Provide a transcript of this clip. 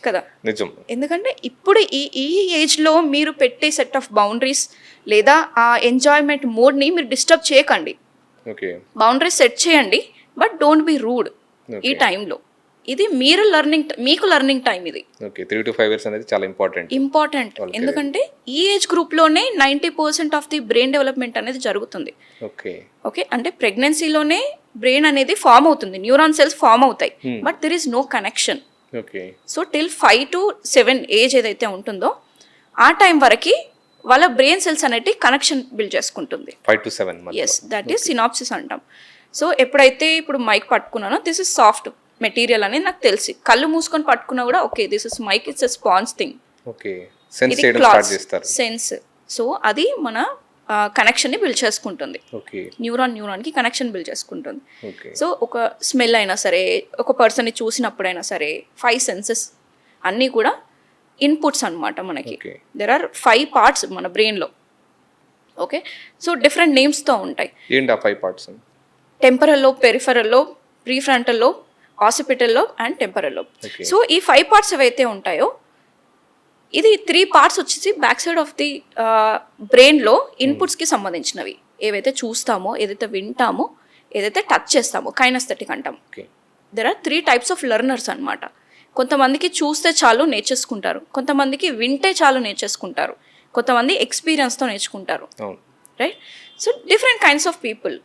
కదా. నిజం. ఎందుకంటే ఇప్పుడు ఈ ఏజ్లో మీరు పెట్టే సెట్ ఆఫ్ బౌండరీస్ లేదా ఆ ఎంజాయ్మెంట్ మోడ్ని మీరు డిస్టర్బ్ చేయకండి. ఓకే. బౌండరీస్ సెట్ చేయండి, బట్ డోంట్ బి రూడ్ ఈ టైంలో. ఇది మీరు మీకు లెర్నింగ్ టైం ఇది. ఓకే. 3 to 5 years అనేది చాలా ఇంపార్టెంట్. ఎందుకంటే ఈ ఏజ్ గ్రూప్లోనే 90% ఆఫ్ ది బ్రెయిన్ డెవలప్మెంట్ అనేది జరుగుతుంది. ఓకే, అంటే ప్రెగ్నెన్సీలోనే బ్రెయిన్ అనేది ఫామ్ అవుతుంది, న్యూరాన్ సెల్స్ ఫామ్ అవుతాయి, but there is no connection. So till 5 to 7 age ఏదైతే ఉంటుందో ఆ టైం వరకు వాళ్ళ బ్రెయిన్ సెల్స్ అనేటి కనెక్షన్ బిల్డ్ చేసుకుంటుంది. 5 to 7 yes, that is synapsis అంటాం. సో ఎప్పుడైతే ఇప్పుడు మైక్ పట్టుకున్నానో దిస్ ఇస్ సాఫ్ట్ మెటీరియల్ అనేది నాకు తెలిసి, కళ్ళు మూసుకొని పట్టుకున్నా కూడా okay this is mic, it's a sponge thing. ఇది క్లాత్ సెన్స్. సో అది మన కనెక్షన్ని బిల్డ్ చేసుకుంటుంది, న్యూరాన్కి కనెక్షన్ బిల్డ్ చేసుకుంటుంది. సో ఒక స్మెల్ అయినా సరే, ఒక పర్సన్ని చూసినప్పుడైనా సరే, 5 సెన్సెస్ అన్నీ కూడా ఇన్పుట్స్ అనమాట మనకి. దెర్ ఆర్ 5 పార్ట్స్ మన బ్రెయిన్లో. ఓకే, సో డిఫరెంట్ నేమ్స్తో ఉంటాయి. Temporal lobe, peripheral lobe, prefrontal lobe, occipital lobe and temporal lobe. So ఈ 5 పార్ట్స్ ఏవైతే ఉంటాయో ఇది 3 పార్ట్స్ వచ్చేసి బ్యాక్ సైడ్ ఆఫ్ ది బ్రెయిన్లో ఇన్పుట్స్కి సంబంధించినవి. ఏవైతే చూస్తామో, ఏదైతే వింటామో, ఏదైతే టచ్ చేస్తామో, కైనస్థెటిక్ అంటాం. There are 3 types of learners అనమాట. కొంతమందికి చూస్తే చాలు నేర్చేసుకుంటారు, కొంతమందికి వింటే చాలు నేర్చేసుకుంటారు, కొంతమంది ఎక్స్పీరియన్స్తో నేర్చుకుంటారు. Right. So different kinds of people.